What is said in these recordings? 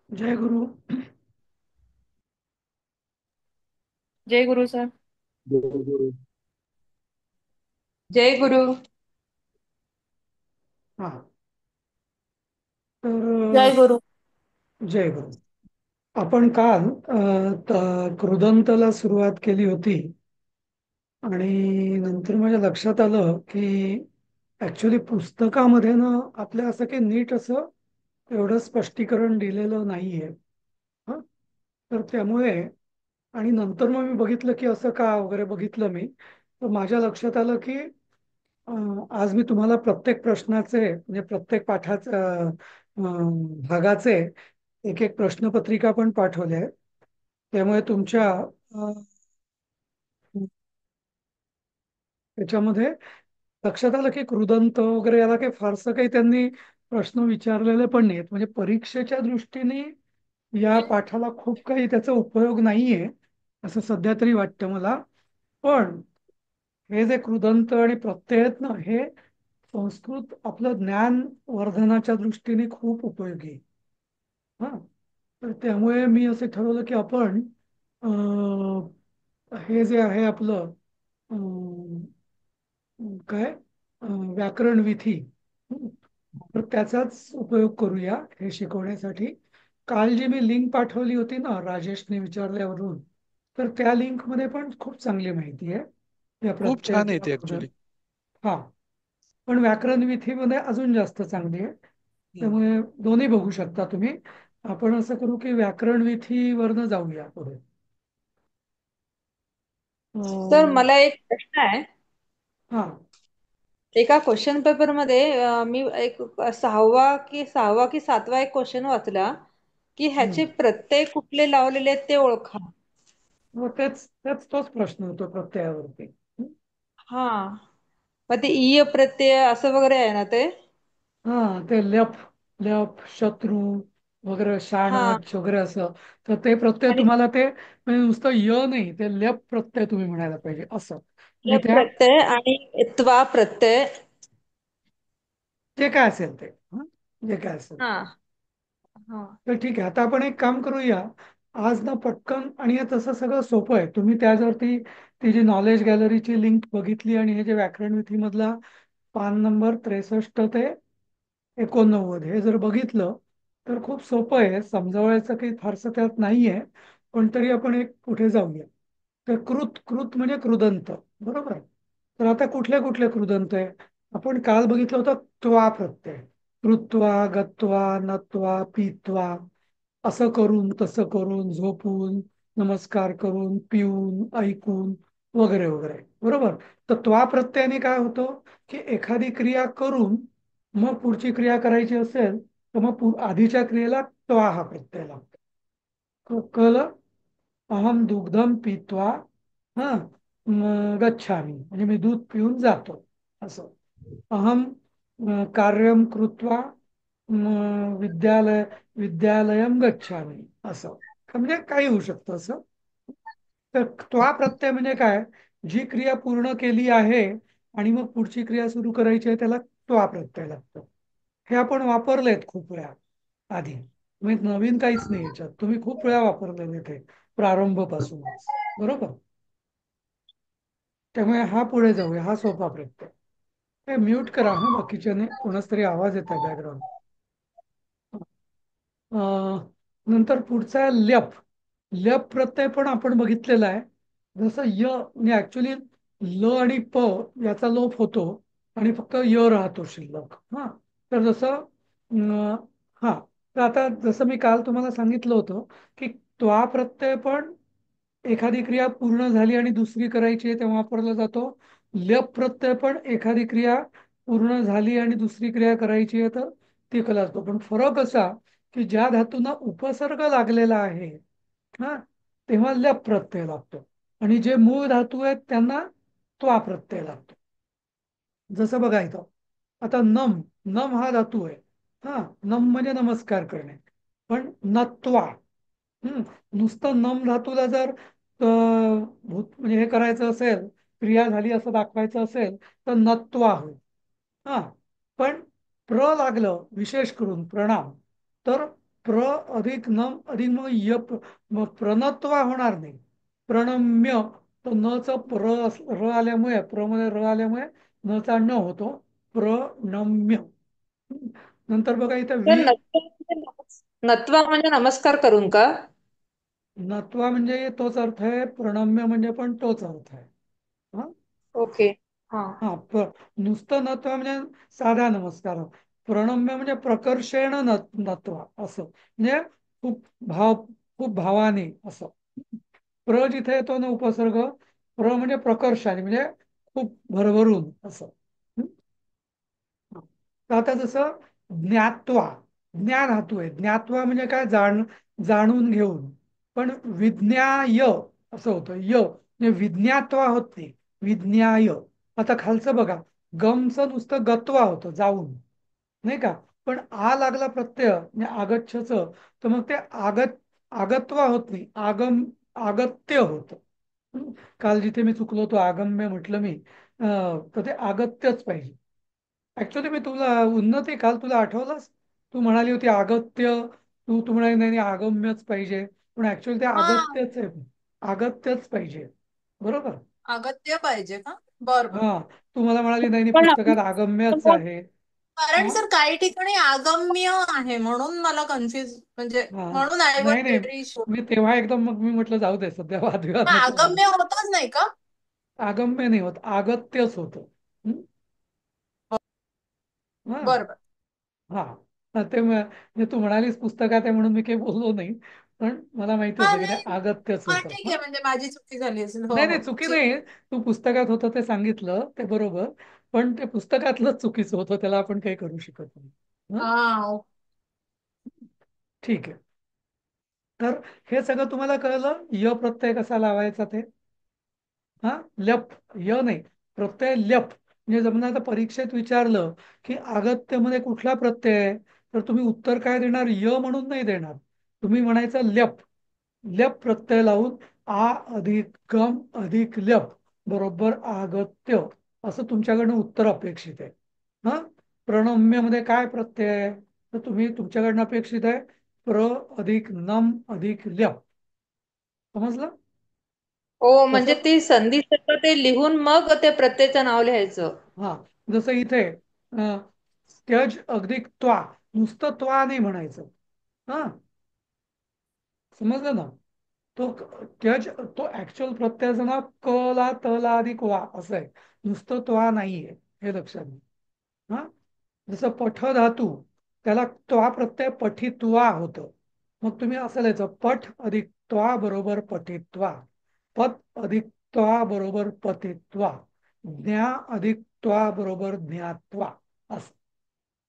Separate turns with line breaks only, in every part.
जय गुरु.
जय गुरु sir.
बरोबर.
जय गुरु।
हा. तर
जय गुरु।
जय गुरु. आपण काल कृदंतला सुरुवात केली होती आणि नंतर माझ्या लक्षात आलं की ऍक्च्युली पुस्तकामध्ये ना आपल्या असं काही नीट असं एवढं स्पष्टीकरण दिलेलं नाहीये. हं? तर त्यामुळे आणि नंतर मग मी बघितलं की असं का वगैरे बघितलं मी. तर माझ्या लक्षात आलं की आज मी तुम्हाला प्रत्येक प्रश्नाचे म्हणजे प्रत्येक भागाचे एक एक प्रश्नपत्रिका पण पाठवले आहेत. त्यामुळे तुमच्या त्याच्यामध्ये लक्षात आलं की कृदंत वगैरे याला काही फारसं काही त्यांनी प्रश्न विचारलेले पण नाहीत. म्हणजे परीक्षेच्या दृष्टीने या पाठाला खूप काही त्याचा उपयोग नाहीये असं सध्या तरी वाटतं मला. पण हे जे कृदंत आणि प्रत्यय आहेत ना, हे संस्कृत आपलं ज्ञान वर्धनाच्या दृष्टीने खूप उपयोगी आहे. हा. तर त्यामुळे मी असं ठरवलं की आपण हे जे आहे आपलं काय व्याकरण विधी, हं, तर त्याचाच उपयोग करूया हे शिकवण्यासाठी. काल जी मी लिंक पाठवली होती ना राजेशने विचारल्यावरून, तर त्या लिंक मध्ये पण खूप चांगली माहिती आहे या
खूप
प्रत्यय
छान आहे
किंवा
ते
कृदंत.
ऍक्च्युली.
हा. पण व्याकरण विधीमध्ये अजून जास्त चांगली आहे. त्यामुळे दोन्ही बघू शकता तुम्ही. आपण असं करू की व्याकरण विधीवरनं जाऊया पुढे.
सर
अं,
मला एक प्रश्न आहे.
हा.
एका क्वेश्चन पेपर मध्ये मी एक सहावा की सातवा एक क्वेश्चन वाचला की ह्याचे
हम्म.
प्रत्यय कुठले लावलेले आहेत ते ओळखा.
मग तेच तेच तोच प्रश्न होतो प्रत्ययावरती.
हा. मग ते ईय प्रत्यय असं वगैरे आहे ना ते.
हा. ते लप लप शत्रू वगैरे
हा.
शाणच वगैरे असं. तर ते प्रत्यय
आणि
तुम्हाला ते म्हणजे नुसतं य नाही, ते लप प्रत्यय तुम्ही म्हणायला पाहिजे असं.
य
आणि त्या
प्रत्यय आणि त्वा प्रत्यय.
जे काय असेल ते, हं? जे काय असेल
हा.
ते.
हा.
तर ठीक आहे, आता आपण एक काम करूया. आज ना पटकन आणि हे तसं सगळं सोपं आहे. तुम्ही त्यावरती ती जी नॉलेज गॅलरीची लिंक बघितली आणि हे जे व्याकरण विधीमधला पान नंबर 63 ते 89 हे जर बघितलं तर खूप सोपं आहे. समजावयाचं काही फारसं त्यात नाहीये. पण तरी आपण एक पुढे जाऊया. तर कृत कृत म्हणजे कृदंत, बरोबर. तर आता कुठले कुठले कृदंत आहे. आपण काल बघितलं होतं त्वा प्रत्यय. कृत्वा गत्वा नत्वा पीत्वा, असं करून तसं करून झोपून नमस्कार करून पिऊन ऐकून वगैरे वगैरे, बरोबर. तर त्वा प्रत्ययाने काय होतं की एखादी क्रिया करून मग पुढची क्रिया करायची असेल तर मग आधीच्या क्रियेला त्वा हा प्रत्यय लागतो. कल अहम दुग्धम पित्वा हा गच्छामी, म्हणजे मी दूध पिऊन जातो असं. अहम कार्यम कृत्वा विद्यालयम गच्छामी असं. म्हणजे काही होऊ शकतं असं. तर त्वा प्रत्यय म्हणजे काय, जी क्रिया पूर्ण केली आहे आणि मग पुढची क्रिया सुरू करायची आहे त्याला त्वा प्रत्यय लागतो. हे आपण वापरलेत खूप वेळा आधी. म्हणजे नवीन काहीच नाही याच्यात, तुम्ही खूप वेळा वापरलेले ते प्रारंभपासूनच, बरोबर. त्यामुळे हा पुढे जाऊया, हा सोपा प्रत्यय. हे म्यूट करा हा, बाकीच्याने कोणाच तरी आवाज येत आहे बॅकग्राऊंड. नंतर पुढचा आहे ल्यप. ल्यप प्रत्यय पण आपण बघितलेला आहे. जसं य म्हणजे ऍक्च्युली ल आणि प याचा लोप होतो आणि फक्त य राहतो शिल्लक. हा. तर जसं हा. तर आता जसं मी काल तुम्हाला सांगितलं होतं की त्वा प्रत्यय पण एखादी क्रिया पूर्ण झाली आणि दुसरी करायची आहे तेव्हा वापरला जातो. ल्यप प्रत्यय पण एखादी क्रिया पूर्ण झाली आणि दुसरी क्रिया करायची आहे तर ती केला जातो. पण फरक असा की ज्या धातूंना उपसर्ग लागलेला आहे हा, तेव्हा लप प्रत्यय लागतो. आणि जे मूळ धातू आहेत त्यांना त्वा प्रत्यय लागतो. जसं बघा इथं, आता नम, नम हा धातू आहे. हा. नम म्हणजे नमस्कार करणे. पण नत्वा, हम्म, नुसतं नम धातूला जर म्हणजे हे करायचं असेल, क्रिया झाली असं दाखवायचं असेल तर नत्वा होईल. हा. पण प्र लागलं विशेष करून प्रणाम, तर प्र अधिक नम अधिक मग मग प्रणत्वा होणार नाही. प्रणम्य, तो न च प्र र आल्यामुळे, प्र मध्ये र आल्यामुळे न चा न होतो. प्रणम्य. नंतर बघा इथं
तर
वी.
नत्वा म्हणजे नमस्कार करून का?
नत्वा म्हणजे तोच अर्थ आहे, प्रणम्य म्हणजे पण तोच अर्थ आहे. हा.
ओके. हा.
हा नुसतं नत्वा म्हणजे साधा नमस्कार. प्रणम्य म्हणजे प्रकर्षेण नत्वा असं, म्हणजे खूप खूप भावाने असं. प्र जिथे येतो ना उपसर्ग, प्र म्हणजे प्रकर्षाने, म्हणजे खूप भरभरून असं. हं? तर आता जसं ज्ञात्वा, ज्ञा धातू आहे. ज्ञात्वा म्हणजे काय, जाणून घेऊन. पण विज्ञाय असं होतं, म्हणजे विज्ञात्वा होत नाही, विज्ञाय. आता खालचं बघा, गमचं नुसतं गत्वा होतं, जाऊन, नाही का. पण आ लागला प्रत्यय म्हणजे आगच्छच, तर मग ते आगत्वा होत नाही, आगत्य होतं. काल जिथे मी चुकलो होतो, आगम्य म्हटलं मी, तर ते आगत्यच पाहिजे. ऍक्च्युली मी तुला उन्नती काल तुला आठवलंस, तू म्हणाली होती आगत्य, तू म्हणाली नाही नाही, आगम्यच पाहिजे. पण ऍक्च्युअली ते
हा.
आगत्यच आहे, आगत्यच पाहिजे. बरोबर.
अगत्य पाहिजे का? बर बर.
हा. तू मला म्हणाली नाही नाही,
पण
पुस्तकात आगम्यच आहे.
कारण
हा.
सर काही ठिकाणी आगम्य आहे म्हणून मला कन्फ्युज, म्हणजे
हा.
म्हणून आय वॉज
नाही नाही,
लिटरली शुअर.
मी तेव्हा एकदम मग मी म्हटलं जाऊ दे, सध्या वादविवाद
मग
नको घालू.
आगम्य होतच नाही का?
आगम्य नाही होत, आगत्यच होतं. हं? हा.
बर बर.
हा. म्हणजे तू म्हणालीस पुस्तकात आहे म्हणून मी काही बोललो नाही, पण मला माहिती
हा
होतं की ते
नाही.
आगत्यच
हा
होतं.
ठीक
हा.
आहे, म्हणजे माझी चुकी झाली असेल. हो
नाही नाही,
हो
चुकी
ठीक.
नाही. तू पुस्तकात होतं ते सांगितलं ते बरोबर, पण ते पुस्तकातलंच चुकीचं होतं, त्याला आपण काही करू शकत नाही. हं?
हा ओ-
ठीक आहे. तर हे सगळं तुम्हाला कळलं, य प्रत्यय कसा लावायचा ते. हा. ल्यप, य नाही, प्रत्यय ल्यप. म्हणजे जर आता परीक्षेत विचारलं की अगत्यामध्ये कुठला प्रत्यय आहे, तर तुम्ही उत्तर काय देणार, य म्हणून नाही देणार. तुम्ही म्हणायचं ल्यप. ल्यप प्रत्यय लावून आ अधिक गम अधिक ल्यप बरोबर आगत्य, असं तुमच्याकडनं उत्तर अपेक्षित आहे. हा. प्रणम्यमध्ये काय प्रत्यय आहे, तर तुम्ही तुमच्याकडनं अपेक्षित आहे प्र अधिक नम अधिक ल्यप. समजलं.
हो, म्हणजे
तसं.
ती संधी सगळं ते लिहून मग ते प्रत्येचं नाव लिहायचं.
हा. जसं इथे त्यज अगदी त्वा, नुसतं त्वा नाही म्हणायचं. हा. समजलं ना. तो त्यज, तो ऍक्च्युअल प्रत्ययाचं नाव क ला त ला अधिक वा असं आहे, नुसतं त्वा नाहीये, हे लक्षात घ्या. हा. जसं पठ धातू, त्याला त्वा प्रत्यय पठित्वा होतं. मग तुम्ही असं लिहायचं, पठ अधिक त्वा बरोबर पठित्वा, पत अधिक त्वा बरोबर पठित्वा, ज्ञा अधिक त्वा बरोबर ज्ञात्वा, असं.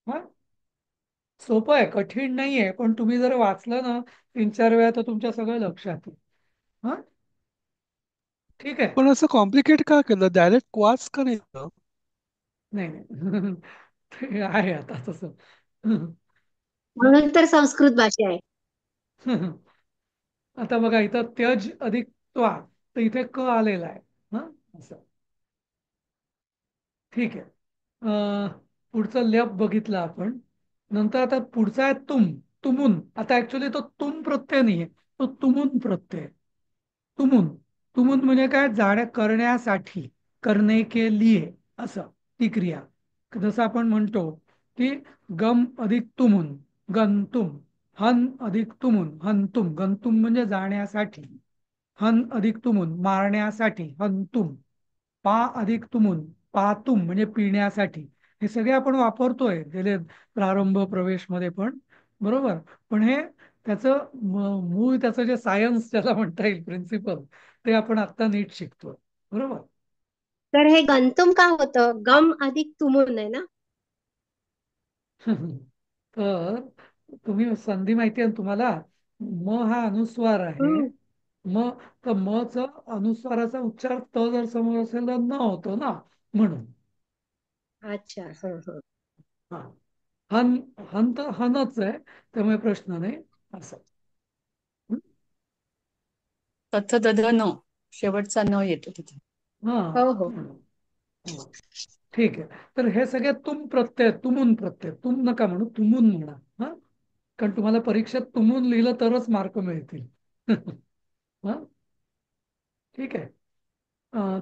हा. सोपं आहे, कठीण नाहीये, पण तुम्ही जर वाचलं ना 3-4 वेळा तर तुमच्या सगळं लक्षात येईल. हा. ठीक आहे.
पण असं कॉम्प्लिकेट का केलं, डायरेक्ट क्वाच का नाही केलं?
नाही नाही. ते आहे आता तसं. हा.
म्हणून तर संस्कृत भाषा आहे.
आता बघा इथं त्यज अधिक त्वा, तर इथे क आलेला आहे. हा. असं. ठीक आहे. पुढचं लेप बघितलं आपण. नंतर आता पुढचा आहे तुमून. आता ऍक्च्युली तो तुम प्रत्यय नाहीये, तो तुमून प्रत्यय. तुमून. तुमून म्हणजे काय, करण्यासाठी, करणे के लिए, असं, ती क्रिया. जसं आपण म्हणतो की गम अधिक तुमून गंतुम, हन अधिक तुमून हंतुम. गंतुम म्हणजे जाण्यासाठी, हन अधिक तुमून मारण्यासाठी हंतुम, पा अधिक तुमून पातुम म्हणजे पिण्यासाठी. हे सगळे आपण वापरतोय गेले प्रारंभ प्रवेश मध्ये पण, बरोबर. पण हे त्याचं मूळ, त्याचं जे सायन्स ज्याला म्हणता येईल, प्रिन्सिपल, ते आपण आता नीट शिकतोय. बरोबर.
तर हे गंतुम का होतं, गम अधिक तुमून आहे ना.
तर तुम्ही संधी माहिती आहे ना तुम्हाला, म हा अनुस्वार आहे.
हम्म.
म, तर म च अनुस्वाराचा उच्चार त जर समोर असेल तर न होतो ना, म्हणून.
अच्छा. हा.
हा. हन, हन तर हनच आहे, त्यामुळे प्रश्न नाही, असं. हं?
तथ दध न, शेवटचा न येतो तिथे.
हा.
हो हो.
हा. ठीक आहे. तर हे सगळे तुम प्रत्यय, तुमून प्रत्यय, तुम नका म्हणू, तुमून म्हणा. हा. कारण तुम्हाला परीक्षेत तुमून लिहिलं तरच मार्क मिळतील. हा, ठीक आहे.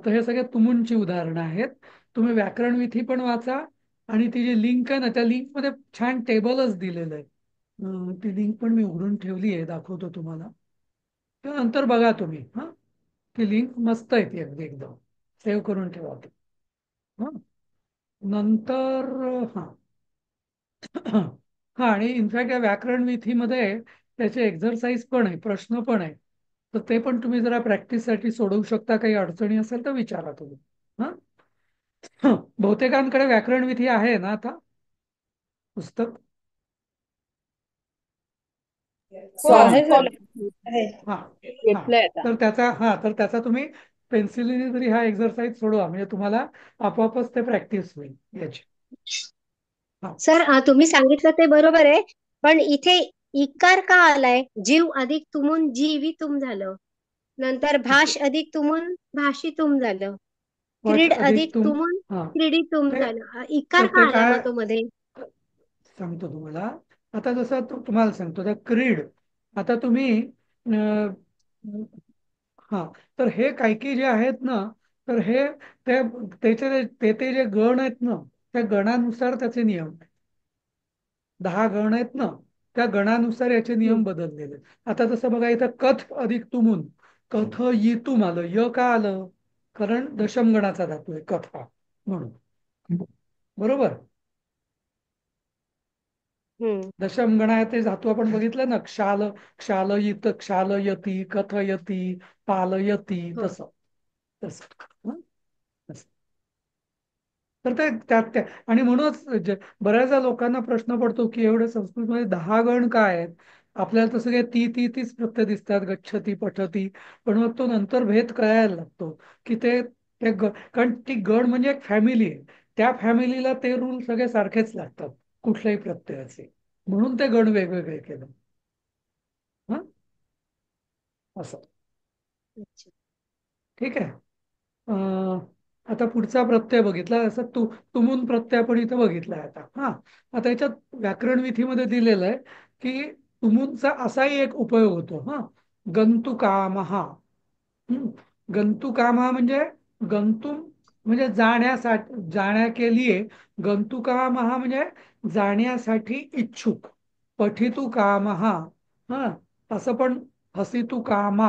तर हे सगळे तुमूंची उदाहरणं आहेत. तुम्ही व्याकरण विधी पण वाचा आणि ती जी लिंक आहे ना त्या लिंक मध्ये छान टेबलच दिलेलं आहे. ती लिंक पण मी उघडून ठेवली आहे, दाखवतो तुम्हाला. नंतर बघा तुम्ही. हा, ती लिंक मस्त आहे, ती अगदी एकदम सेव्ह करून ठेवा ती. हा, नंतर हा हा, आणि इनफॅक्ट या व्याकरण विधीमध्ये त्याचे एक्झरसाइज पण आहे, प्रश्न पण आहे. तर ते पण तुम्ही जरा प्रॅक्टिससाठी सोडवू शकता. काही अडचणी असेल तर विचारा तुम्ही. हा, बहुतेकांकडे व्याकरण विधी आहे ना आता पुस्तक?
हो आहे सर,
कॉलेज
आहे.
हा हा,
घेतलंय आता.
तर त्याचा तुम्ही पेन्सिलीने जरी हा एक्झरसाइज सोडवा म्हणजे तुम्हाला आपोआपच ते प्रॅक्टिस होईल याची. हा,
सर तुम्ही सांगितलं ते बरोबर आहे, पण इथे इकार का आलाय? जीव अधिक तुमून जीवितुम झालं, नंतर भाष अधिक तुमून भाषितुम झालं,
पठ
क्रीड
अधिक
अधिक
तुम.
तुमून
हा,
क्रीडितुम
ते
झालं. इकार
तर
का
ते
आला
काय
मग तो मध्ये?
सांगतो तुम्हाला. आता जसं तुम्हाला सांगतो त्या क्रीड. आता तुम्ही अं, हा, तर हे काही काही जे आहेत ना, तर हे ते त्याचे ते जे गण आहेत ना, त्या गणानुसार त्याचे नियम आहेत. 10 गण आहेत ना, त्या गणानुसार याचे
हम्म.
नियम बदललेले आहेत. आता जसं बघा इथं कथ अधिक तुमून, कथ येतुम आलं. य का आलं? कारण दशमगणाचा धातू आहे कथ हा, म्हणून. बरोबर.
हम्म.
दशमगणाचे धातू आपण बघितलं ना, क्षाल, क्षालयित, क्षालयती, कथयती, पालयती,
हो.
तसं तसं. हं? तसं. तर ते त्यात आणि म्हणूनच बऱ्याचदा लोकांना प्रश्न पडतो की एवढे संस्कृतमध्ये 10 गण काय आहेत. आपल्याला तसं काही तीच प्रत्यय दिसतात, गच्छती, पठती. पण मग तो नंतर भेद कळायला लागतो की कारण ती गण म्हणजे एक फॅमिली आहे. त्या फॅमिलीला ते रूल सगळे सारखेच लागतात कुठल्याही प्रत्ययाचे. म्हणून ते गण वेगवेगळे केले. हा, असं.
अच्छा.
ठीक आहे. आता पुढचा प्रत्यय बघितला, असं तुमून प्रत्यय आपण इथं बघितलाय आता. हा, आता याच्यात व्याकरण विधीमध्ये दिलेलं आहे की तुमूनचा असाही एक उपयोग होतो. हा, गंतुकामहा. गंतुकामहा म्हणजे गंतुम म्हणजे जाण्यासाठी, जाण्या के लिए. गंतुकामहा म्हणजे जाण्यासाठी इच्छुक. पठितु कामहा. हा, असं पण हसितु कामा.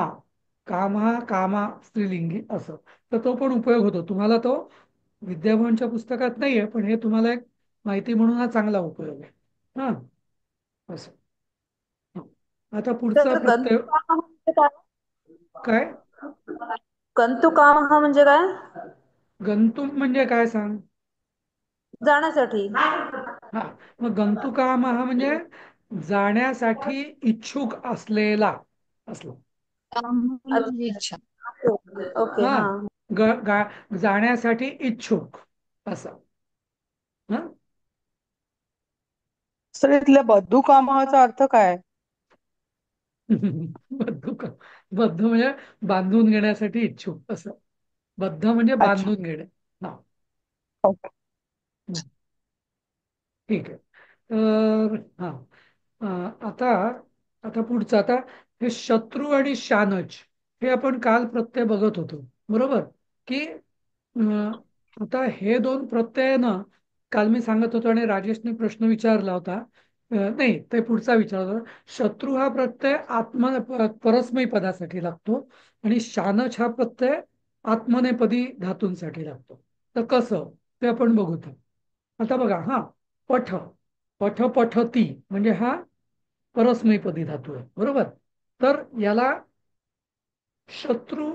कामा कामा स्त्रीलिंगी असं. तर तो पण उपयोग होतो तुम्हाला. तो विद्याभवनच्या पुस्तकात नाहीये, पण हे तुम्हाला एक माहिती म्हणून हा चांगला उपयोग आहे. हा, असं. हं. आता पुढचा
तर
प्रत्यय
गंतुकाम म्हणजे काय?
काय?
गंतुकाम हा म्हणजे काय?
गंतुम म्हणजे काय सांग?
जाण्यासाठी.
हा, मग गंतुकाम हा म्हणजे जाण्यासाठी इच्छुक असलेला असला.
म्हणजे इच्छा.
ओके,
हा,
हा.
जाण्यासाठी इच्छुक असं. हा,
सर इथल्या बद्धुकामाचा अर्थ काय?
बद्ध बद्ध म्हणजे बांधून घेण्यासाठी इच्छुक असं. बद्ध म्हणजे
अच्छा,
बांधून घेणे. हा,
ओके.
ठीक आहे. तर हा, आता आता पुढचं. आता हे शत्रू आणि शानच हे आपण काल प्रत्यय बघत होतो. बरोबर की आता हे दोन प्रत्यय ना, काल मी सांगत होतो आणि राजेशने प्रश्न विचारला होता. नाही, ते पुढचा विचारला. शत्रू हा प्रत्यय परस्मै पदासाठी लागतो आणि शानच हा प्रत्यय आत्मनेपदी धातूंसाठी लागतो. तर कसं ते आपण बघू. आता बघा. हा, पठ पठ पठती म्हणजे हा परस्मैपदी धातू आहे. बरोबर. तर याला शत्रू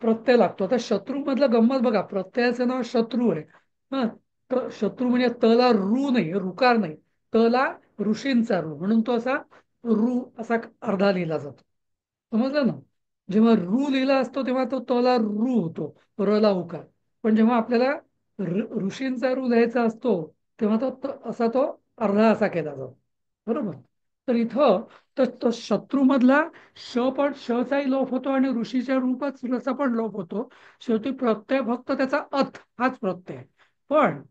प्रत्यय लागतो. आता शत्रू मधलं गंमत बघा, प्रत्ययाचं नाव शत्रू आहे. हा, तर शत्रू म्हणजे तला रू नाही, रुकार नाही. तला ऋषींचा रू म्हणून तो असा रू असा अर्धा लिहिला जातो. समजलं ना. जेव्हा रू लिहिला असतो तेव्हा तो तला रू होतो, रला उकार. पण जेव्हा आपल्याला ऋषींचा रू लिहायचा असतो तेव्हा असा तो अर्धा असा केला जातो. बरोबर. तर इथं तो शत्रू मधला पण शचाही लोप होतो आणि ऋषीच्या रूपात रचा पण लोप होतो. शेवटी प्रत्यय फक्त त्याचा अथ हाच प्रत्यय. पण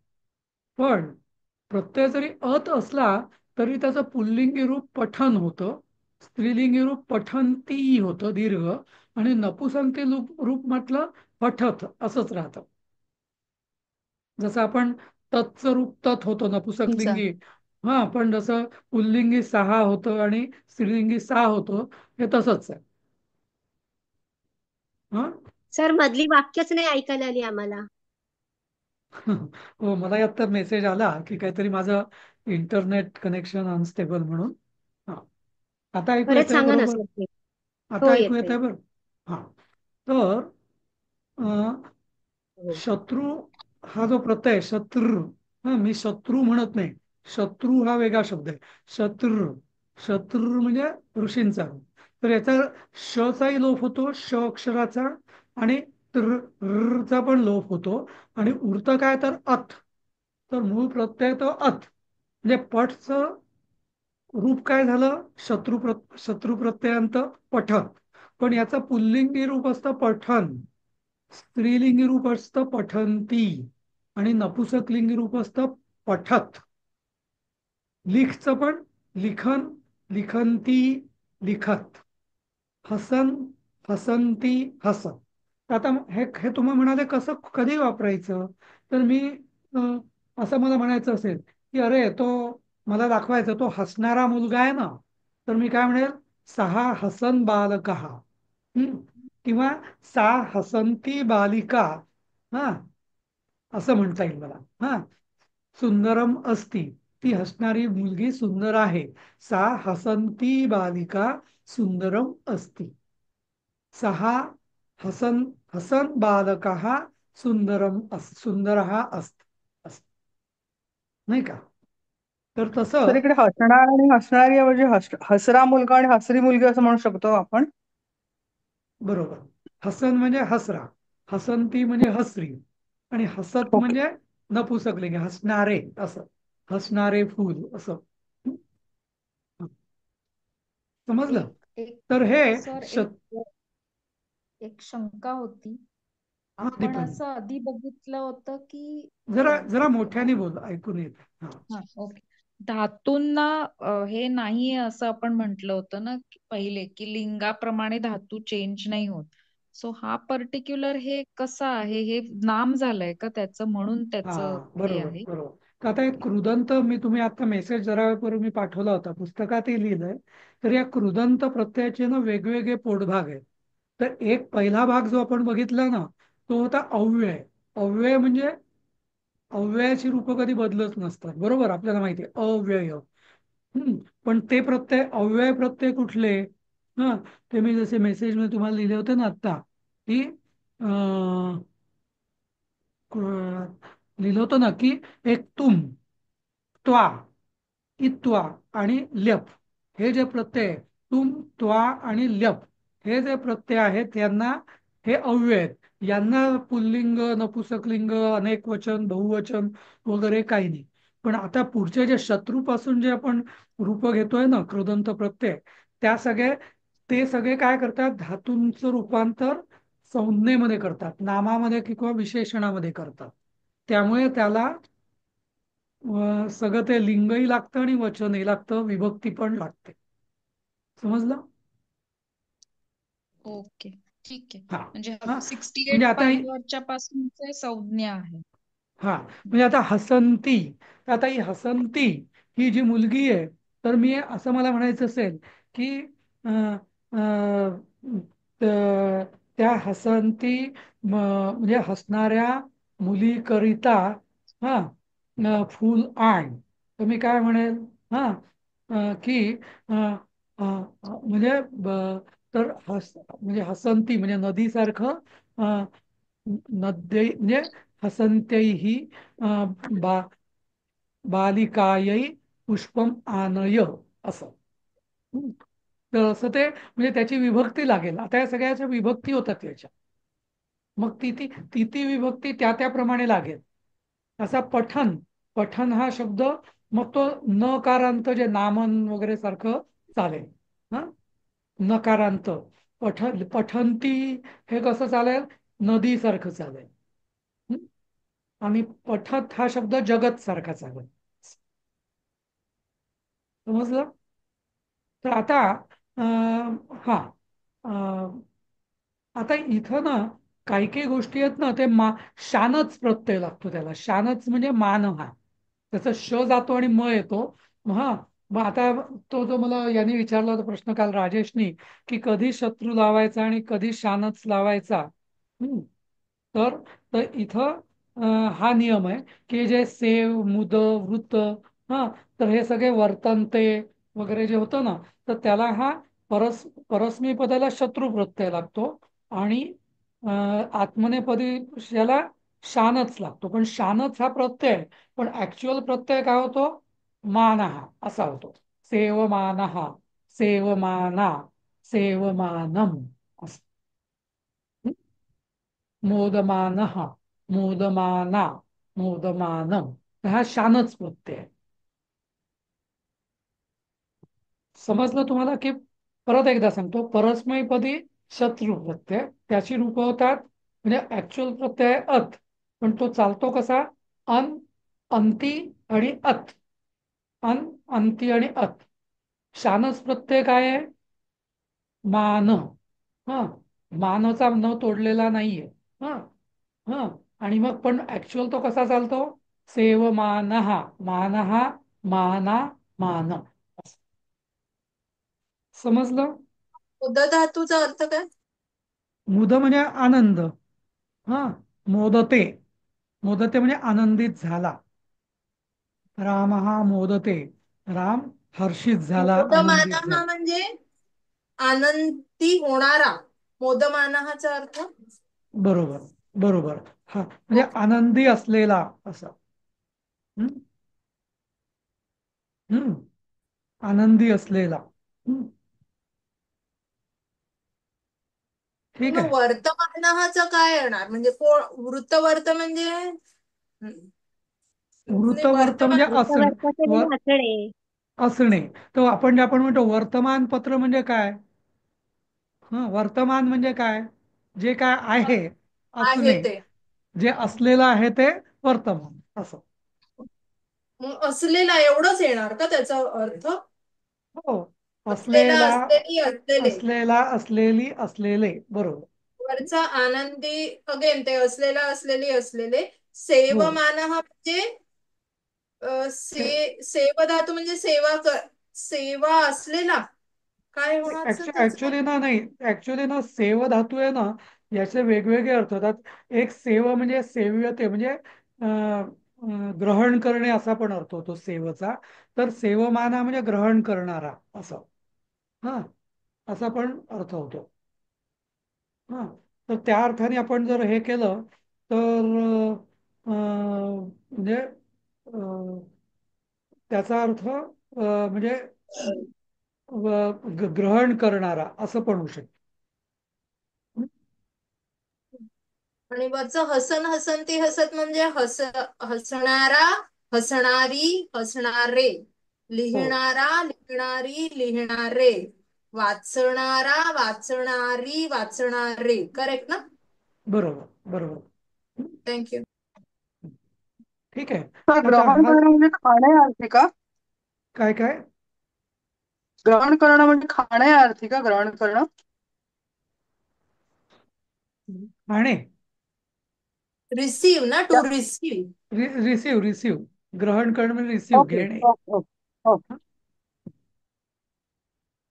पण प्रत्यय जरी अत असला तरी त्याचं पुल्लिंगी रूप पठन होतं, स्त्रीलिंगी रूप पठंती होतं दीर्घ, आणि नपुसंकलिंगी रूप म्हटलं पठत असंच राहतं. जसं आपण तत्चं रूप तत् होतं
तुमचा
नपुसकलिंगी, हा, पण जसं पुल्लिंगी सहा होतं आणि स्त्रीलिंगी सा होतं, हे तसंच आहे. हा.
सर मधली वाक्यच नाही ऐकायला आली आम्हाला.
हो, मला आता मेसेज आला की काहीतरी माझं इंटरनेट कनेक्शन अनस्टेबल म्हणून. हा. आता ऐकू
परत
येत आहे
सांगा ना
बरोबर?
सर ते.
आता
हो
ऐकू येत
येतंय.
आहे बरं? हा. तर अं,
हो.
शत्रू हा जो प्रत्यय आहे, शत्रू, हा, मी शत्रू म्हणत नाही. शत्रू हा वेगळा शब्द आहे. शत्रू, शत्रू म्हणजे ऋषींचा. तर याचा शचाही लोप होतो, श अक्षराचा, आणि चा पण लोप होतो, आणि उरतं काय तर अथ. तर मूळ प्रत्यय तो अथ, म्हणजे पठचं रूप काय झालं, शत्रू प्रत्ययांत पठन. पण याचं पुल्लिंगी रूप असतं पठन, स्त्रीलिंगी रूप असतं पठंती, आणि नपुसकलिंगी रूप असतं पठत. लिखचं पण लिखन, लिखंती, लिखत, हसन, हसंती, हसत. आता हे तुम्ही म्हणाले कसं कधी वापरायचं, तर मी अं, असं मला म्हणायचं असेल की अरे तो मला दाखवायचा तो हसणारा मुलगा आहे ना, तर मी काय म्हणेल, सहा हसन बालकहा. किंवा सा हसंती बालिका, हा, असं म्हणता येईल मला. हा, सुंदरम असती, ती हसणारी मुलगी सुंदर आहे. सा हसंती बालिका सुंदरम असती. सहा हसन हसन बालकः सुंदरः अस्ति. नाही का? तर
तर
तसं
इकडे हसणार आणि हसणारी ऐवजी हसरा मुलगा आणि हसरी मुलगी असं म्हणू शकतो आपण.
बरोबर. हसन म्हणजे हसरा, हसंती म्हणजे हसरी, आणि हसत
ओके.
म्हणजे नपुसकलिंगी, हसणारे असं, हसणारे फूल असं. हं? समजलं?
एक एक
तर हे
सर
शत
एक शंका होती.
हा,
आपण
दीपन,
असं आधी बघितलं होतं की
जरा जरा मोठ्याने बोल, ऐकून येत. हा.
हा ओके धातूंना हे नाही असं आपण म्हटलं होतं ना की पहिले की लिंगाप्रमाणे धातू चेंज नाही होत. सो हा पर्टिक्युलर हे कसं आहे, हे नाम झालंय का त्याचं म्हणून
हा,
त्याचं हे
बरोबर
आहे.
बरोबर. तर आता एक कृदंत, मी तुम्ही आता मेसेज जरा वेळपूर्वी मी पाठवला होता, पुस्तकातही लिहिलंय. तर या कृदंत प्रत्ययाचे ना वेगवेगळे पोटभाग आहेत. तर एक पहिला भाग जो आपण बघितला ना, तो होता अव्यय. अव्यय म्हणजे अव्ययाची रूप कधी बदलत नसतात, बरोबर, आपल्याला माहिती आहे अव्यय. पण ते प्रत्यय, अव्यय प्रत्यय कुठले? हा, ते मी जसे मेसेज मध्ये तुम्हाला लिहिले होते ना आता, की लिहिलं होतं ना, की एक तुम, त्वा, इत्वा आणि ल्यप, हे जे प्रत्यय आहे, तुम, त्वा आणि ल्यप, हे जे प्रत्यय आहेत, यांना हे अव्यय आहेत. यांना पुल्लिंग, नपुसकलिंग, अनेक वचन, बहुवचन वगैरे काही नाही. पण आता पुढचे जे शत्रूपासून जे आपण रूप घेतोय ना, कृदंत प्रत्यय, त्या सगळे, ते सगळे काय करतात, धातूंचं रूपांतर संज्ञेमध्ये करतात, नामामध्ये किंवा विशेषणामध्ये करतात. त्यामुळे त्याला सगळं ते लिंगही लागतं आणि वचनही लागतं, विभक्ती पण लागते. समजलं?
ओके ठीक आहे.
हा.
म्हणजे
हा,
68
म्हणजे आता
पायवरच्या पासूनचे संज्ञा आहे.
हा, म्हणजे आता हसंती, तर आता ही हसंती ही जी मुलगी आहे, तर मी असं मला म्हणायचं असेल की अं, अं, त्या हसंती म्हणजे हसणाऱ्या मुलीकरिता, हा, फूल आण. तर मी काय म्हणेल, हा, की अं, म्हणजे तर म्हणजे हसंती म्हणजे नदीसारखं, नद्यै म्हणजे हसंत्यैहि बा बालिकायै पुष्पम आनय, असं. हं. तर असं ते म्हणजे त्याची विभक्ती लागेल. आता या सगळ्याच्या विभक्ती होतात याच्या, मग ती विभक्ती त्याप्रमाणे लागेल. असा पठन, पठन हा शब्द, मग तो नकारांत जे नामन वगैरे सारखं चालेल. हा, नकारांत पठंती, हे कसं चालेल, नदी सारखं चालेल. हं? आणि पठत हा शब्द जगत सारखा चालेल. समजलं? तर आता हा आता इथं ना काही काही गोष्टी आहेत ना ते शानच प्रत्यय लागतो त्याला. शानच म्हणजे मान हा. त्याचा श जातो आणि म येतो. हा. मग आता तो जो मला यांनी विचारला होता प्रश्न काल राजेशनी, की कधी शत्रू लावायचा आणि कधी शानच लावायचा. हम्म. तर तर इथं हा नियम आहे की जे सेव, मुद, वृत्त, हा, तर हे सगळे वर्तनते वगैरे जे होतं ना, तर त्याला हा परस्मै पदाला शत्रू प्रत्यय लागतो आणि आत्मनेपदी याला शानच लागतो. पण शानच हा प्रत्यय आहे. पण ऍक्च्युअल प्रत्यय काय होतो? मानहा असा होतो. सेवमानहा, सेवमाना, सेवमानम असं. मोदमानः, मोदमाना, मोदमानम, हा शानच प्रत्यय आहे. समजलं तुम्हाला? की परत एकदा सांगतो, परस्मैपदी शत्रू प्रत्यय त्याची रूप होतात, म्हणजे ऍक्च्युअल प्रत्यय आहे अत, पण तो चालतो कसा? अन, अंती आणि अत. अन, अंती आणि अत. शानच प्रत्यय काय आहे? मान. हा. मानचा न तोडलेला नाहीये. हा. हा. आणि मग पण ऍक्च्युअल तो कसा चालतो? सेवमानहा, मानहा, माना, मान. असं. समजलं?
उद धातूचा अर्थ काय?
मुद म्हणजे आनंद. हा. मोदते, मोदते म्हणजे आनंदित झाला. राम हा मोदते, राम हर्षित झाला, आनंदित
मोदमानः
झाला.
म्हणजे आनंदी होणारा. मोदमानहाचा अर्थ?
बरोबर, बरोबर. हा म्हणजे
ओके.
आनंदी असलेला असं. हम्म. हम्म. आनंदी असलेला. हम्म. ठीक
मग
आहे.
वर्तमानहाचं काय येणार? म्हणजे वृत्तवर्त म्हणजे नाही,
वृत्तवर्त म्हणजे
वर्तमान.
वृत्तवर्ताचे
व,
म्हणजे असणे.
असणे. तर आपण जे आपण म्हणतो वर्तमानपत्र म्हणजे काय? वर्तमान म्हणजे काय? जे काय आहे,
आहे
असणे.
ते.
जे असलेलं आहे ते वर्तमान असं.
मग असलेला एवढंच येणार का त्याचा अर्थ?
हो.
असलेला,
असलेला,
असलेली, असलेले.
असलेला, असलेली, असलेले. बरोबर.
वरचा आनंदी, अगेन ते असलेला, असलेली, असलेले.
हो.
सेवमानः म्हणजे
ते
सेव धातू म्हणजे सेवा असलेला. काय होणार सर त्याचं?
ऍक्च्युली ना, नाही, ऍक्च्युली ना सेव धातू आहे ना, याचे वेगवेगळे अर्थ होतात. एक सेव म्हणजे सेव्यते म्हणजे ग्रहण करणे असा पण अर्थ होतो सेवचा. तर सेवमाना म्हणजे ग्रहण करणारा असं. हा. असा पण अर्थ होतो. हा. तर त्या अर्थाने आपण जर हे केलं तर म्हणजे त्याचा अर्थ म्हणजे ग्रहण करणारा असं पण होऊ शकतं.
आणि वरचं हसन हसंती हसत म्हणजे हसणारा, हसणारी, हसणारे.
हो.
लिहिणारा, लिहिणारी, लिहिणारे. वाचणारा, वाचणारी, वाचणारे. करेक्ट ना?
बरोबर, बरोबर.
थँक्यू.
ठीक आहे.
तर
आता
ग्रहण
हा
करणं म्हणजे खाणे अर्थी का?
काय काय
ग्रहण करणं म्हणजे खाणे अर्थी का ग्रहण करणं?
आणि
रिसीव ना, टू रिसीव.
Receive, receive. ग्रहण करणं म्हणजे रिसिव्ह
ओके
घेणे.
Okay okay.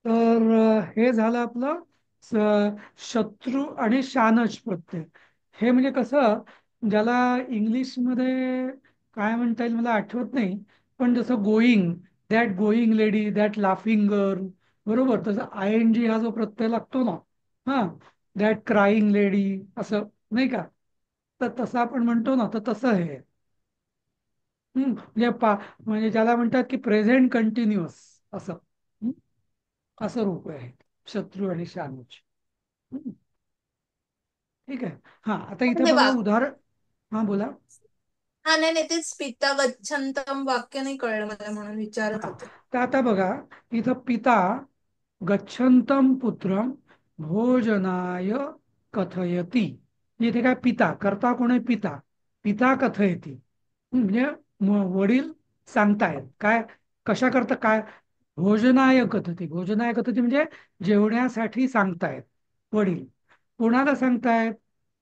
तर हे झालं आपलं शत्रू आणि शानच प्रत्यय. हे म्हणजे कसं, ज्याला इंग्लिशमध्ये काय म्हणता येईल मला आठवत नाही, पण जसं going, that going lady, that laughing girl, बरोबर, तसं आय एन जी हा जो प्रत्यय लागतो ना, हा, दॅट क्राईंग लेडी असं, नाही का? तर तसं आपण म्हणतो ना, तर तसं हे म्हणजे म्हणजे ज्याला म्हणतात की प्रेझेंट कंटिन्युअस असं. हम्म. असं रूप आहे शत्रू आणि शानूच. हम्म. ठीक आहे. हा. आता इथे
हे
बघा
वाक्य,
उदाहरण. हा, बोला.
हा नाही नाही, तेच पिता गच्छन्तम वाक्य नाही कळलं मला, म्हणून विचारत
हा.
होते.
तर आता बघा इथं पिता गच्छन्तं पुत्रं भोजनाय कथयति. इथे काय पिता, करता कोण आहे? पिता. पिता कथयति म्हणजे वडील सांगतायत काय, कशा करता काय, भोजनाय कथती. भोजनाय कथती म्हणजे जेवण्यासाठी सांगतायत वडील. कोणाला सांगतायत?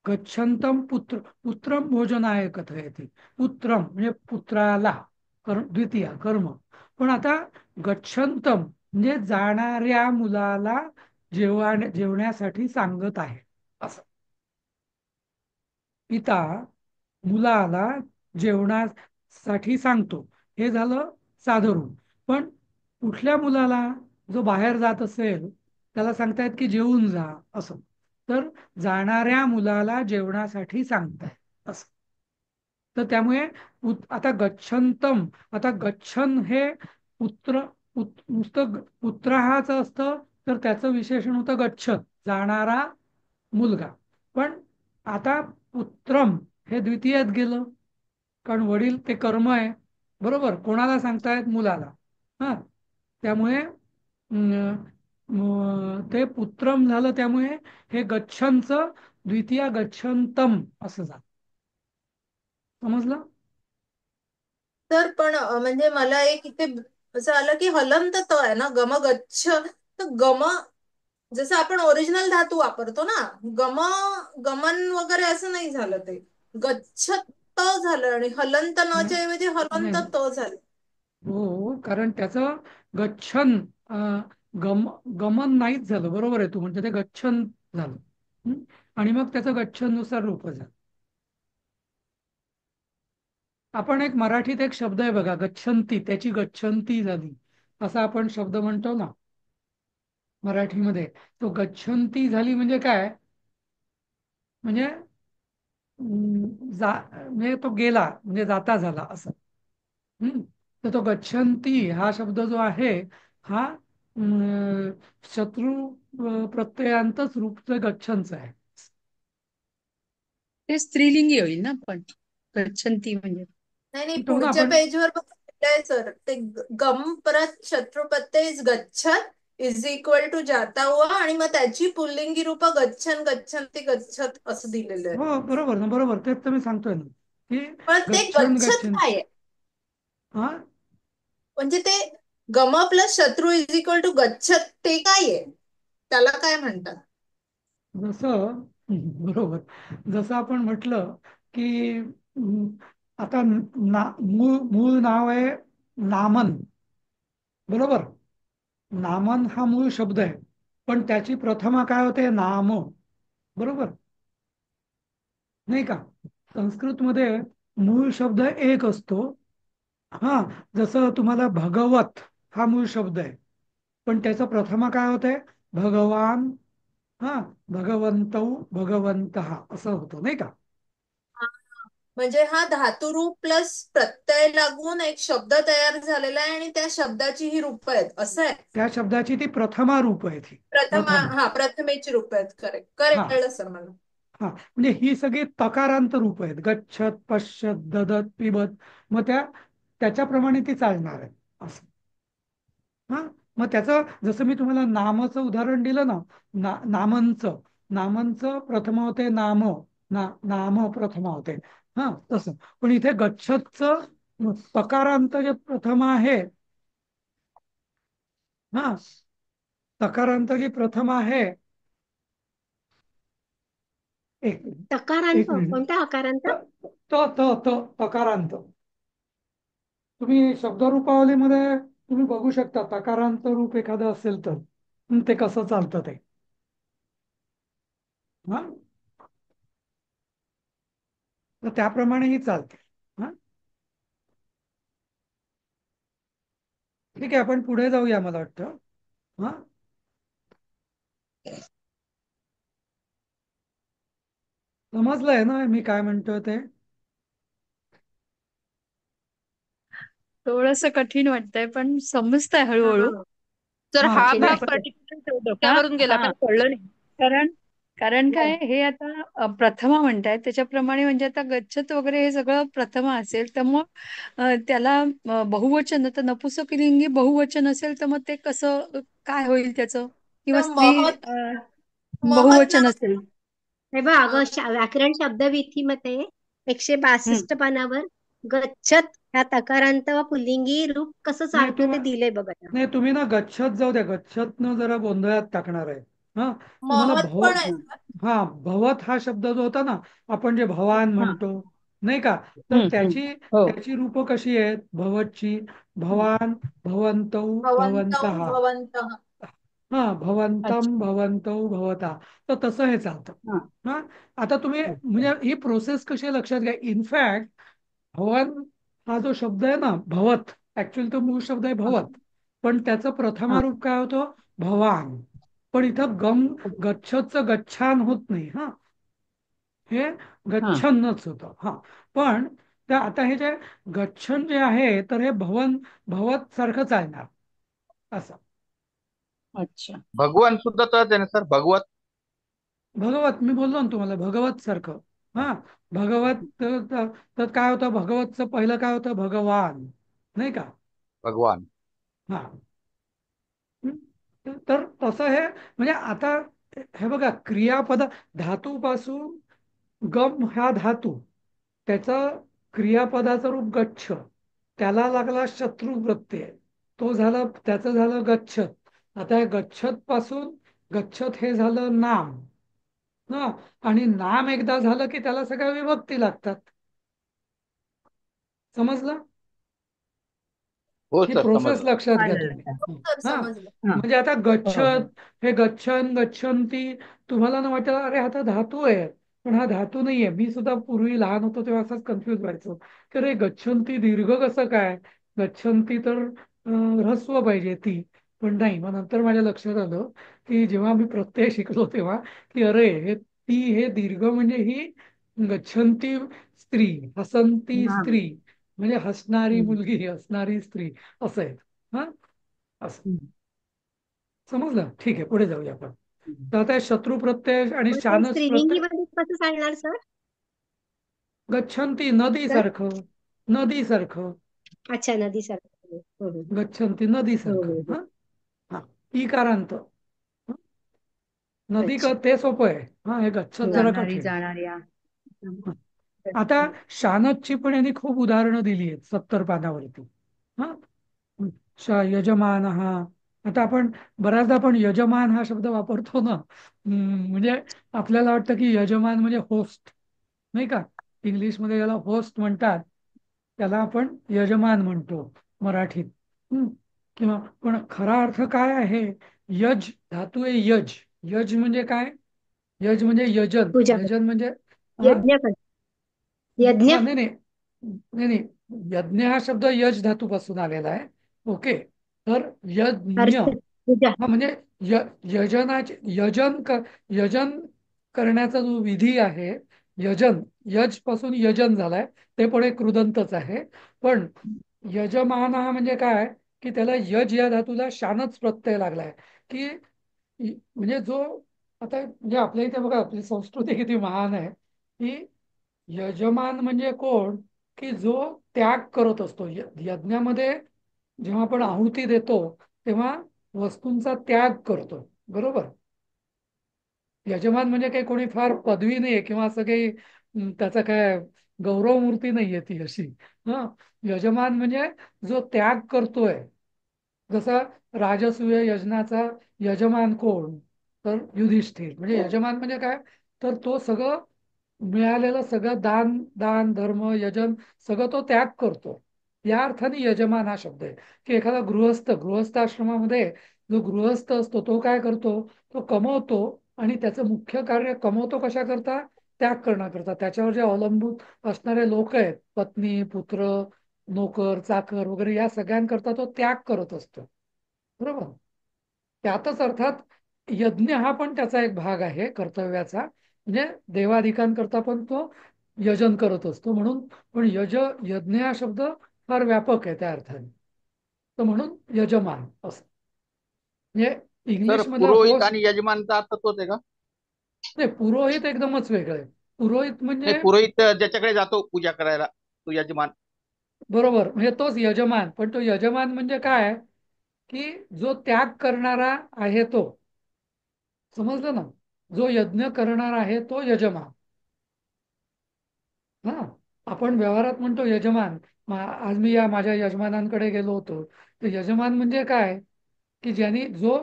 गच्छन्तम पुत्र पुत्रम भोजनाय कथयती. पुत्रम म्हणजे पुत्राला, द्वितीय कर्म. पण आता गच्छन्तम म्हणजे जाणाऱ्या मुलाला जेवण्यासाठी सांगत आहे असं. पिता मुलाला जेवणासाठी सांगतो, हे झालं साधं रूप. पण कुठल्या मुलाला? जो बाहेर जात असेल त्याला सांगतायत की जेवून जा असं. तर जाणाऱ्या मुलाला जेवणासाठी सांगतायत असं. तर त्यामुळे आता गच्छन्तम, आता गच्छन हे पुत्र, नुसतं पुत्र हाच असतं तर त्याचं विशेषण होतं गच्छत, जाणारा मुलगा. पण आता पुत्रम हे द्वितीयात गेलं, कारण वडील ते कर्म आहे, बरोबर. कोणाला सांगतायत? मुलाला. हा, त्यामुळे ते पुत्रम झालं. त्यामुळे हे गच्छनचं द्वितीय गच्छन्तम असं झालं. समजलं?
तर पण म्हणजे मला एक इथे असं आलं की हलंत त आहे ना, गम गच्छ. तर गम जसं आपण ओरिजिनल धातू वापरतो ना, गम गमन वगैरे असं नाही झालं, ते गच्छत झालं आणि हलंत
नाही
नच्या ऐवजी हलंत
नाही.
त झालं.
हो, कारण त्याचं गच्छन गमन नाहीच झालं. बरोबर आहे तू म्हणजे, ते गच्छन झालं. आणि मग त्याचं गच्छनुसार रूप झालं. आपण एक मराठीत एक शब्द आहे बघा, गच्छंती, त्याची गच्छंती झाली असा आपण शब्द म्हणतो ना मराठीमध्ये. तो गच्छंती झाली म्हणजे काय? म्हणजे म्हणजे तो गेला, म्हणजे जाता झाला असं. तर तो गच्छंती हा शब्द जो आहे हा शत्रू प्रत्ययांतच रूपचं गच्छंच आहे.
ते स्त्रीलिंगी होईल ना, पण गच्छन्ती म्हणजे.
नाही नाही,
तो ना
पुढच्या
आपण
पेजवर बघितलंय सर, ते गम परत शत्रुपत्ते इज गच्छत इज इक्वल टू जाता हुआ, आणि मग त्याची पुल्लिंगी रूप गच्छन गच्छन्ती गच्छत असं दिलेलं आहे.
हो, बरोबर ना, बरोबर. तेच तर मी सांगतोय ना की
पण ते
गच्छन
गच्छत
गच्छन.
काय आहे?
हा,
म्हणजे ते गम प्लस शत्रू इज इक्वल टू गच्छत, ते काय आहे? त्याला काय म्हणतात?
जसं बरोबर, जसं आपण म्हटलं की आता मूळ मूळ नाव आहे नामन, बरोबर. नामन हा मूळ शब्द आहे, पण त्याची प्रथमा काय होते? नाम, बरोबर नाही का? संस्कृतमध्ये मूळ शब्द एक असतो. हा, जसं तुम्हाला भगवत हा मूळ शब्द आहे, पण त्याचं प्रथमा काय होतंय? भगवान, हा, भगवंतौ, भगवंतः असं होतं नाही का?
म्हणजे हा धातुरूप प्लस प्रत्यय लागून एक शब्द तयार झालेला आहे, आणि त्या शब्दाची ही रूप आहेत असं आहे.
त्या शब्दाची ती प्रथमा रूप आहे, ती
प्रथमा,
प्रथमा.
हा, प्रथमेची रूप आहेत. करेक्ट,
हा
कळलं सर मला.
हा, म्हणजे ही सगळी तकारांत रूप आहेत. गच्छत, पश्यत, ददत, पिबत. मग त्याच्याप्रमाणे ती चालणार आहे असं. हा, मग त्याचं जसं मी तुम्हाला नामचं उदाहरण दिलं ना, नामंचं प्रथमा होते नाम, नाम प्रथमा होते. हा, तसं. पण इथे गच्छतचं तकारांत जे प्रथम आहे, हा, तकारांत जी प्रथम आहे, एक
तकारांत
एक मिनिट.
कोणत्या आकारांत?
तकारांत तुम्ही शब्दरूपावलीमध्ये तुम्ही बघू शकता, तकारांत रूप एखादं असेल तर ते कसं चालतं ते. हा, तर त्याप्रमाणेही चालते. हा, ठीक आहे, आपण पुढे जाऊया मला वाटतं. हा, समजलंय ना मी काय म्हणतोय ते?
थोडस कठीण वाटतंय पण समजतंय
हा
हळूहळू.
तर
हा,
हा
शिला
भाग पर्टिक्युलर
हा
डोक्यावरून गेला,
हा
काय कळलं नाही.
कारण कारण
हो.
काय हे आता प्रथमा म्हणतायत त्याच्याप्रमाणे, म्हणजे आता गच्छत वगैरे हे सगळं प्रथमा असेल तर मग त्याला बहुवचन, तर नपुंसकलिंगी बहुवचन असेल तर मग ते कसं काय होईल त्याचं? किंवा
तर
स्त्री
महत महत
बहुवचन
नाव.
असेल.
हे बघ अगं, व्याकरण शब्दवीथीमध्ये
हम्म
162 पानावर गच्छत ह्या तकारांत पुल्लिंगी रूप कसं
नाही
चालतं ते दिलंय बघा.
नाही, तुम्ही ना गच्छत जाऊ द्या, गच्छतनं जरा गोंधळात टाकणार आहे. हा, तुम्हाला
महत् पण आहे.
हा, भवत हा शब्द जो होता ना, आपण जे भवान
हा.
म्हणतो, नाही का, तर त्याची
हो.
त्याची रूप कशी आहेत भवतची? भवान, भवन्तौ,
भवन्तौ
भवन्तः.
भवन्तः.
हा, भवंतम,
अच्छा.
भवन्तौ, भवता. तर तसं हे चालतं.
हा.
हा, आता तुम्ही
अच्छा.
म्हणजे ही प्रोसेस कशी आहे लक्षात घ्या. इनफॅक्ट भवन हा जो शब्द आहे ना, भवत, ऍक्च्युअली तो मूळ शब्द आहे
हा.
भवत, पण त्याचं
हा.
प्रथमारूप काय होतं? भवान. पण इथं गच्छचं गच्छान होत नाही. हा, हे
हा.
गच्छन्नच होतं. हा, पण आता हे जे गच्छन जे आहे, तर हे भवत सारखं चालणार असं.
अच्छा.
भगवान सुद्धा तळच आहे ना सर, भगवत.
भगवत मी बोललो ना तुम्हाला, भगवत सारखं. हा, भगवत तर काय होतं? भगवतचं पहिलं काय होतं? भगवान, नाही का?
भगवान.
हा. हं? तर तसं हे म्हणजे आता हे बघा, क्रियापद धातूपासून गम हा धातू, त्याचा क्रियापदाचं रूप गच्छ, त्याला लागला शत्रू प्रत्यय, तो झाला, त्याचं झालं गच्छत. आता या गच्छत पासून गच्छत हे झालं नाम. ना, आणि नाम एकदा झालं की त्याला सगळ्या विभक्ती लागतात. समजलं?
हो
ही
सर,
प्रोसेस
समजलं.
लक्षात घ्या
चालेल.
तुम्ही.
हो सर,
हा,
समजलं.
हा.
म्हणजे आता
हो. हो.
गच्छत, हे गच्छन, गच्छन्ती, तुम्हाला ना वाटतं अरे हा तर धातू आहे, पण हा धातू नाहीये. मी सुद्धा पूर्वी लहान होतो तेव्हा असंच कन्फ्युज व्हायचो की अरे गच्छन्ती दीर्घ कसं काय? गच्छन्ती तर ऱ्हस्व पाहिजे ती, पण नाही. मग नंतर माझ्या लक्षात आलं की जेव्हा मी प्रत्यय शिकलो तेव्हा, की अरे हे दीर्घ म्हणजे ही गच्छन्ती स्त्री, हसंती
हा.
स्त्री, म्हणजे हसणारी
हम्म.
मुलगी, हसणारी स्त्री, असं आहे. हा, असं
हम्म.
समजलं? ठीक आहे, पुढे जाऊया आपण.
हम्म.
तर आता शत्रू प्रत्यय आणि
मग ते
शानच
स्त्रीलिंगी
प्रत्यय.
मध्ये कसं चालणार सर?
गच्छन्ती
सर,
नदीसारखं, नदीसारखं.
अच्छा, नदीसारखं. हो, हो,
गच्छन्ती
हो,
नदीसारखं.
हो, हो.
हा, हा, इकारांत. हं? नदी
अच्छा.
ते सोपं आहे. हा, हे गच्छत
हो,
जरा
जाणारी
कठीण.
जाणाऱ्या.
हं. आता शानचची पण यांनी खूप उदाहरणं दिली आहेत 70 पानावरती. हा, यजमान हा, आता आपण बऱ्याचदा आपण यजमान हा शब्द वापरतो ना. म्हणजे आपल्याला वाटतं की यजमान म्हणजे होस्ट, नाही का? इंग्लिशमध्ये याला होस्ट म्हणतात, त्याला आपण यजमान म्हणतो मराठीत. हं? किंवा पण खरा अर्थ काय आहे? यज धातू आहे, यज. यज म्हणजे काय? यज म्हणजे यजन.
पूजा कर,
यजन म्हणजे हा,
यज्ञ कर, यज्ञ.
हा, नाही नाही नाही नाही, यज्ञ हा शब्द यज धातूपासून आलेला आहे. ओके, तर यज्ञ
अर्थ पूजा.
हा म्हणजे यजनाचे यजन करण्याचा जो विधी आहे, यजन, यज पासून यजन झालाय, ते पण एक कृदंतच आहे. पण यजमान हा म्हणजे काय, की त्याला यज या धातूला शानच प्रत्यय लागलाय, की म्हणजे जो, आता म्हणजे आपल्या इथे बघा आपली संस्कृती किती महान आहे, की यजमान म्हणजे कोण? की जो त्याग करत असतो. यज्ञामध्ये जेव्हा आपण आहुती देतो तेव्हा वस्तूंचा त्याग करतो, बरोबर? यजमान म्हणजे काही कोणी फार पदवी नाहीये किंवा असं काही त्याचा काय गौरव मूर्ती नाहीये ती अशी. हा, यजमान म्हणजे जो त्याग करतोय. जसा राजसूय यजनाचा यजमान कोण? तर युधिष्ठिर. म्हणजे यजमान म्हणजे काय? तर तो सगळं मिळालेलं सगळं दान, दान धर्म, यजन, सगळं तो त्याग करतो. या अर्थाने यजमान हा शब्द आहे. की एखादा गृहस्थ आश्रमामध्ये जो गृहस्थ असतो तो काय करतो? तो कमवतो, आणि त्याचं मुख्य कार्य कमवतो कशा करता? त्याग करण्याकरता. त्याच्यावर जे अवलंबून असणारे लोक आहेत, पत्नी, पुत्र, नोकर, चाकर वगैरे, या सगळ्यांकरता तो त्याग करत असतो, बरोबर? त्यातच अर्थात यज्ञ हा पण त्याचा एक भाग आहे कर्तव्याचा. म्हणजे देवाधिकांकरता पण तो यजन करत असतो म्हणून. पण यज्ञ हा शब्द फार व्यापक आहे त्या अर्थाने. तर म्हणून यजमान असं, म्हणजे
सर,
इंग्लिश मधला
पुरोहित
होस्ट.
आणि यजमानचा अर्थ तोच आहे का?
नाही, पुरोहित एकदमच वेगळं आहे. पुरोहित
नाही,
म्हणजे
पुरोहित ज्याच्याकडे जातो पूजा करायला, तो यजमान.
बरोबर, म्हणजे तोच यजमान. पण तो यजमान म्हणजे काय? की जो त्याग करणारा आहे तो. समजलं ना? जो यज्ञ करणार आहे तो यजमान. हा, आपण व्यवहारात म्हणतो यजमान, आज मी या माझ्या यजमानांकडे गेलो होतो. तर यजमान म्हणजे काय, की ज्यांनी जो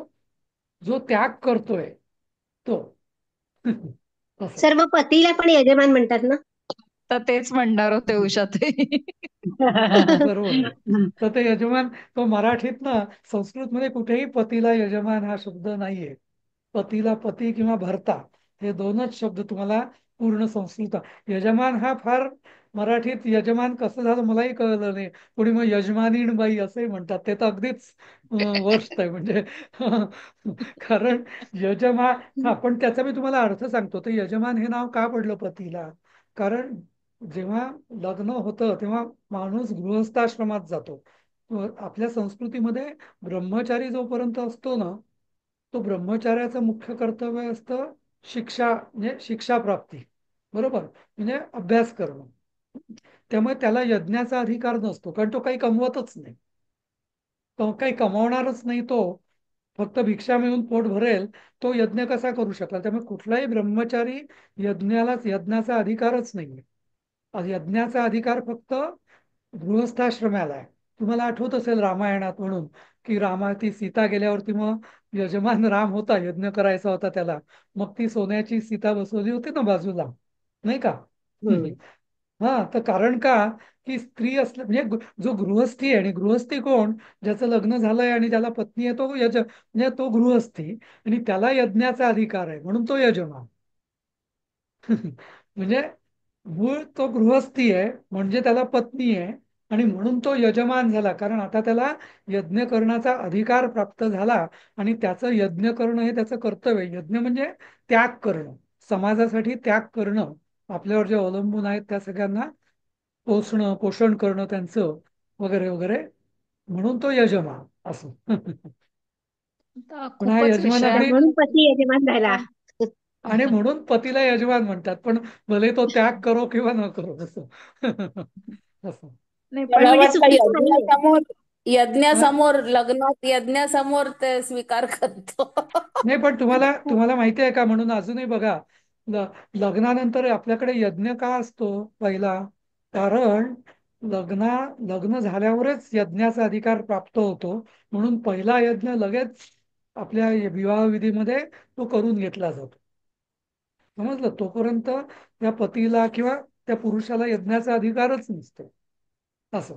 जो त्याग करतोय तो. असं.
सर्व पतीला पण यजमान म्हणतात ना.
तर तेच म्हणणार होते उषाताई.
बरोबर आहे. तर ते यजमान, तो मराठीत ना, संस्कृतमध्ये कुठेही पतीला यजमान हा शब्द नाहीये. पतीला पती किंवा भर्ता हे दोनच शब्द तुम्हाला पूर्ण संस्कृत. यजमान हा फार मराठीत यजमान कसं झालं मलाही कळलं नाही. कोणी मग यजमानीण बाई असंही म्हणतात, ते तर अगदीच वर्स्ट आहे म्हणजे. कारण यजमान, हा पण त्याचा मी तुम्हाला अर्थ सांगतो. तर यजमान हे नाव का पडलं पतीला, कारण जेव्हा लग्न होतं तेव्हा माणूस गृहस्थाश्रमात जातो. आपल्या संस्कृतीमध्ये ब्रह्मचारी जोपर्यंत असतो ना, तो ब्रह्मचार्याचं मुख्य कर्तव्य असतं शिक्षा, म्हणजे शिक्षा प्राप्ती. बरोबर, म्हणजे अभ्यास करणं. त्यामुळे त्याला यज्ञाचा अधिकार नसतो, कारण तो काही कमवतच नाही. तो काही कमावणारच नाही. तो फक्त भिक्षा मिळून पोट भरेल, तो यज्ञ कसा करू शकेल. त्यामुळे कुठलाही ब्रह्मचारी यज्ञाचा अधिकारच नाहीये. यज्ञाचा अधिकार फक्त गृहस्थाश्रमाला आहे. तुम्हाला आठवत असेल रामायणात म्हणून, की ती सीता गेल्यावरती मग यजमान राम होता, यज्ञ करायचा होता त्याला. मग ती सोन्याची सीता बसवली होती ना बाजूला, नाही का.
हम्म.
हा, तर कारण का, की स्त्री असल्या म्हणजे जो गृहस्थी आहे, आणि गृहस्थी कोण, ज्याचं लग्न झालंय आणि ज्याला पत्नी आहे, तो म्हणजे तो गृहस्थी, आणि त्याला यज्ञाचा अधिकार आहे म्हणून तो यजमान. म्हणजे मूळ तो गृहस्थी आहे म्हणजे त्याला पत्नी आहे, आणि म्हणून तो यजमान झाला, कारण आता त्याला यज्ञ करण्याचा अधिकार प्राप्त झाला. आणि त्याचं यज्ञ करणं हे त्याचं कर्तव्य आहे. यज्ञ म्हणजे त्याग करणं, समाजासाठी त्याग करणं, आपल्यावर जे अवलंबून आहेत त्या सगळ्यांना पोषण करणं त्यांचं, वगैरे वगैरे, म्हणून तो यजमान असो. पण हा
खूपच
यजमानाकडे,
म्हणून पती यजमान झाला.
आणि म्हणून पतीला यजमान म्हणतात, पण भले तो त्याग करो किंवा न करो असं. असं.
नाही
पण
पण
मला
म्हणजे
वाटतं
चुकीचं नाहीये.
हा?
यज्ञासमोर, लग्नात यज्ञासमोर ते स्वीकार करतो.
नाही, पण तुम्हाला माहिती आहे का, म्हणून अजूनही बघा, ल- लग्नानंतर आपल्याकडे यज्ञ का असतो पहिला, कारण लग्न झाल्यावरच यज्ञाचा अधिकार प्राप्त होतो. म्हणून पहिला यज्ञ लगेच आपल्या विवाह विधीमध्ये तो करून घेतला जातो. समजलं, तोपर्यंत त्या पतीला किंवा त्या पुरुषाला यज्ञाचा अधिकारच नसतो. असं.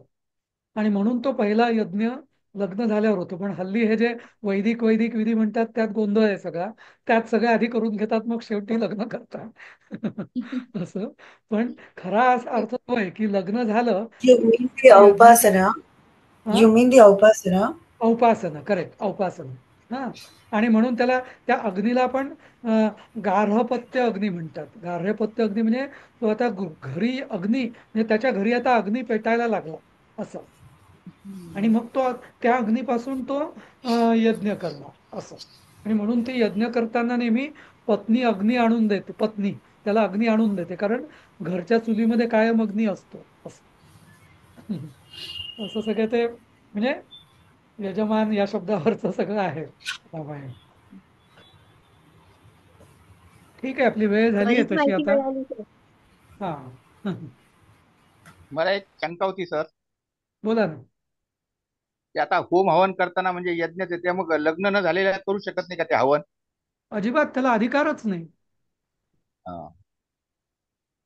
आणि म्हणून तो पहिला यज्ञ लग्न झाल्यावर होतो. पण हल्ली हे जे वैदिक वैदिक विधी म्हणतात त्यात गोंधळ आहे सगळा. त्यात सगळे आधी करून घेतात, मग शेवटी लग्न करतात. असं. पण खरा अर्थ तो आहे की लग्न झालं
You mean the
की यज्ञ.
Upasana?
हा,
You mean the Upasana?
Upasana, correct, Upasana. हा, आणि म्हणून त्याला त्या अग्नीला पण गार्हपत्य अग्नी म्हणतात. गार्हपत्य अग्नी म्हणजे तो आता घरी अग्नी, म्हणजे त्याच्या घरी आता अग्नी पेटायला लागला असं. आणि मग तो त्या अग्नीपासून तो यज्ञ करणार असं. आणि म्हणून ते यज्ञ करताना नेहमी पत्नी अग्नी आणून देते, पत्नी त्याला अग्नी आणून देते, कारण घरच्या चुलीमध्ये कायम अग्नी असतो असं. असं सगळं ते म्हणजे यजमान या शब्दावरचं सगळं आहे रामायण. ठीक आहे, आपली वेळ झाली आहे
बरीच
तशी
माहिती
आता.
मिळाली sir.
हा.
मला एक शंका होती सर,
बोला ना.
की आता होम हवन करताना म्हणजे यज्ञच ते, मग लग्न न झालेल्या करू शकत नाही का ते हवन?
अजिबात त्याला अधिकारच नाही.
हा.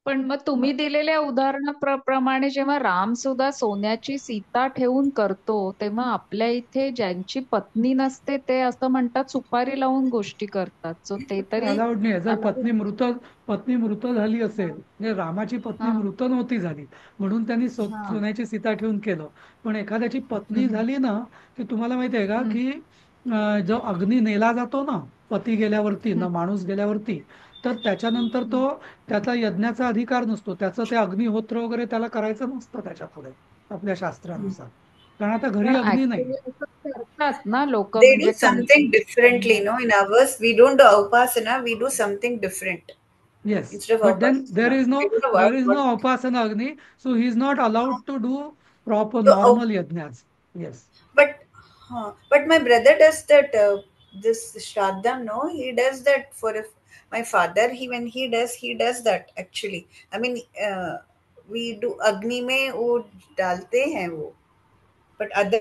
पण मग तुम्ही दिलेल्या उदाहरणाप्रमाणे जेव्हा राम सुद्धा सोन्याची सीता ठेवून करतो, तेव्हा आपल्या इथे ज्यांची पत्नी नसते ते असं म्हणतात सुपारी लावून गोष्टी करतात. सो ते तरी
अलाउड नाही. जर
allowed
पत्नी मृत झाली असेल, म्हणजे रामाची पत्नी
हा
मृत नव्हती झाली म्हणून त्यांनी
हा
सोन्याची सीता ठेवून केलं. पण एखाद्याची पत्नी
हम्म,
झाली ना, की तुम्हाला माहिती आहे का,
हम्म,
की जो अग्नी नेला जातो ना, पती गेल्यावरती ना,
हम्म,
माणूस गेल्यावरती, तर त्याच्यानंतर
हम्म.
त्याचा यज्ञाचा अधिकार नसतो. त्याचं ते अग्निहोत्र वगैरे त्याला करायचं नसतं त्याच्या पुढे, आपल्या शास्त्रानुसार, कारण आता घरी
पण
अग्नी नाही.
ऍक्च्युली असं करतात ना लोक,
They do
म्हणजे
something differently, no? In ours, we don't do Upasana, we do something different.
Yes,
Instead of
but then there
Upasana.
is
I
no
don't know
there is
what.
no upasana agni, so he is not allowed to do proper
So,
normal yajnas. Yes.
but my brother does that. This Shraddham, no, he does that for if my father. When he does that actually. I mean, we do Agni में वो डालते हैं वो, but other